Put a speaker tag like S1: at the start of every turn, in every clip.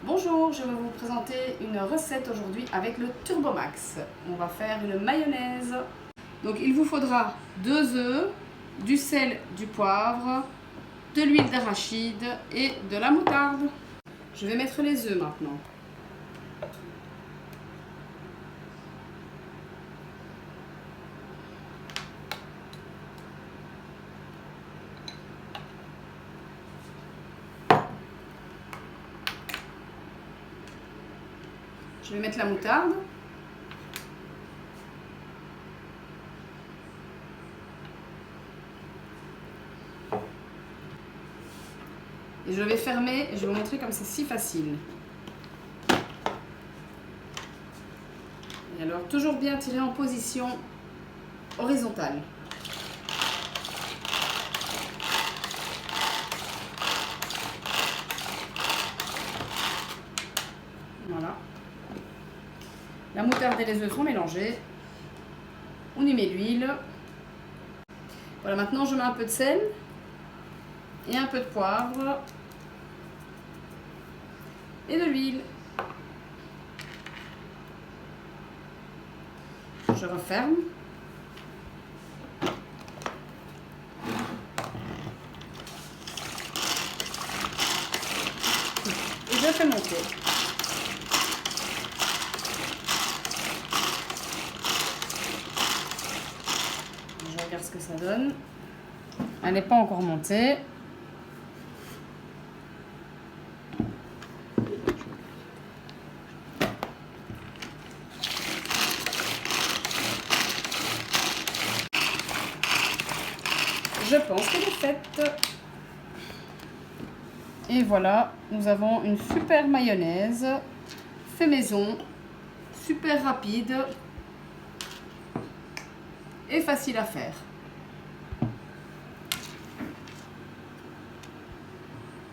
S1: Bonjour, je vais vous présenter une recette aujourd'hui avec le Turbo Max. On va faire une mayonnaise. Donc il vous faudra 2 œufs, du sel, du poivre, de l'huile d'arachide et de la moutarde. Je vais mettre les œufs maintenant. Je vais mettre la moutarde. Et je vais fermer et je vais vous montrer comme c'est si facile. Et alors, toujours bien tirer en position horizontale. Voilà. La moutarde et les œufs sont mélangés. On y met l'huile. Voilà, maintenant je mets un peu de sel et un peu de poivre et de l'huile. Je referme. Et je fais monter. Je regarde ce que ça donne. Elle n'est pas encore montée. Je pense qu'elle est faite. Et voilà, nous avons une super mayonnaise fait maison, super rapide et facile à faire.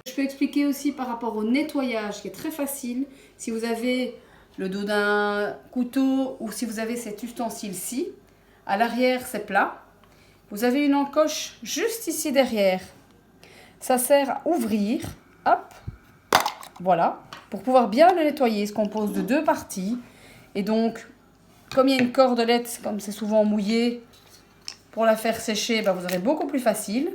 S1: Je peux expliquer aussi par rapport au nettoyage qui est très facile. Si vous avez le dos d'un couteau ou si vous avez cet ustensile-ci, à l'arrière c'est plat. Vous avez une encoche juste ici derrière. Ça sert à ouvrir, hop, voilà, pour pouvoir bien le nettoyer. Il se compose de 2 parties. Et donc, comme il y a une cordelette, comme c'est souvent mouillé, pour la faire sécher, vous aurez beaucoup plus facile.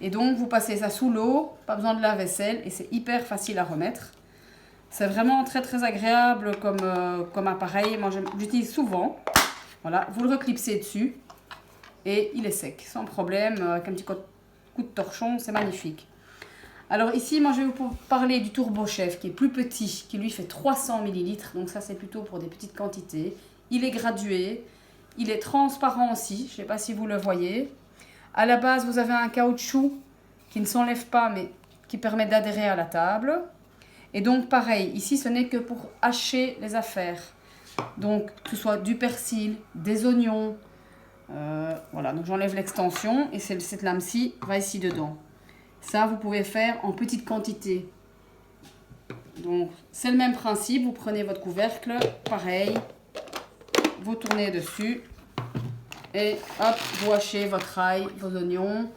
S1: Et donc, vous passez ça sous l'eau, pas besoin de lave-vaisselle, et c'est hyper facile à remettre. C'est vraiment très très agréable comme appareil. Moi, j'utilise souvent. Voilà, vous le reclipsez dessus. Et il est sec, sans problème, avec un petit coup de torchon, c'est magnifique. Alors ici, moi je vais vous parler du Turbo Chef qui est plus petit, qui lui fait 300 ml, donc ça c'est plutôt pour des petites quantités. Il est gradué, il est transparent aussi, je ne sais pas si vous le voyez. À la base, vous avez un caoutchouc qui ne s'enlève pas, mais qui permet d'adhérer à la table. Et donc pareil, ici ce n'est que pour hacher les affaires. Donc que ce soit du persil, des oignons. Voilà, donc j'enlève l'extension et cette lame-ci va ici dedans. Ça, vous pouvez faire en petite quantité. Donc, c'est le même principe. Vous prenez votre couvercle, pareil, vous tournez dessus et hop, vous hachez votre ail, vos oignons.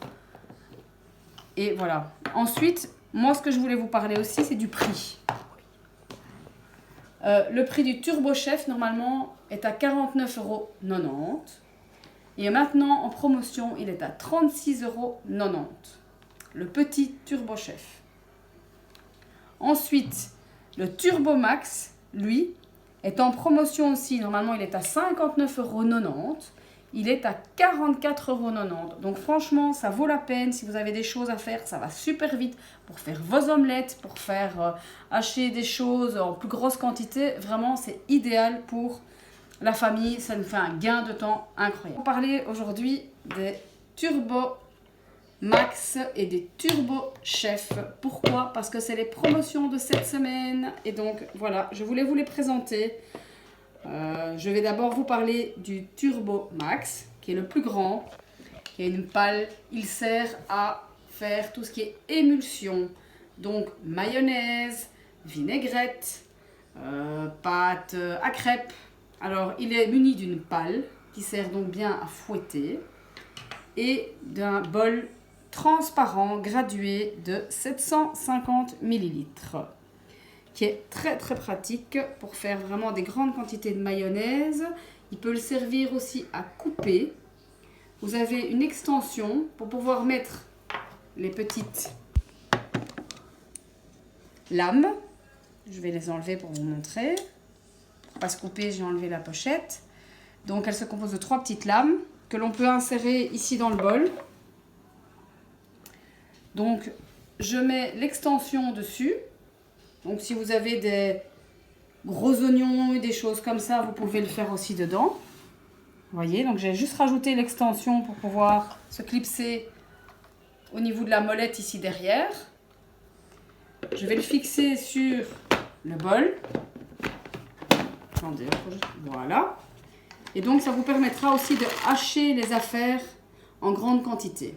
S1: Et voilà. Ensuite, moi, ce que je voulais vous parler aussi, c'est du prix. Le prix du Turbo Chef, normalement, est à 49,90 €. Et maintenant, en promotion, il est à 36,90 €. Le petit Turbo Chef. Ensuite, le Turbo Max, lui, est en promotion aussi. Normalement, il est à 59,90 €. Il est à 44,90 €. Donc franchement, ça vaut la peine. Si vous avez des choses à faire, ça va super vite pour faire vos omelettes, pour faire hacher des choses en plus grosse quantité. Vraiment, c'est idéal pour la famille. Ça nous fait un gain de temps incroyable. On va parler aujourd'hui des Turbo Max et des Turbo Chef. Pourquoi? Parce que c'est les promotions de cette semaine. Et donc, voilà, je voulais vous les présenter. Je vais d'abord vous parler du Turbo Max, qui est le plus grand, qui a une pale. Il sert à faire tout ce qui est émulsion. Donc, mayonnaise, vinaigrette, pâte à crêpes. Alors, il est muni d'une pale qui sert donc bien à fouetter et d'un bol transparent gradué de 750 ml qui est très très pratique pour faire vraiment des grandes quantités de mayonnaise. Il peut le servir aussi à couper. Vous avez une extension pour pouvoir mettre les petites lames. Je vais les enlever pour vous montrer. Pour ne pas se couper, j'ai enlevé la pochette. Donc elle se compose de 3 petites lames que l'on peut insérer ici dans le bol. Donc je mets l'extension dessus. Donc si vous avez des gros oignons et des choses comme ça, vous pouvez le faire aussi dedans. Vous voyez, donc j'ai juste rajouté l'extension pour pouvoir se clipser au niveau de la molette ici derrière. Je vais le fixer sur le bol. Attendez, voilà. Et donc ça vous permettra aussi de hacher les affaires en grande quantité.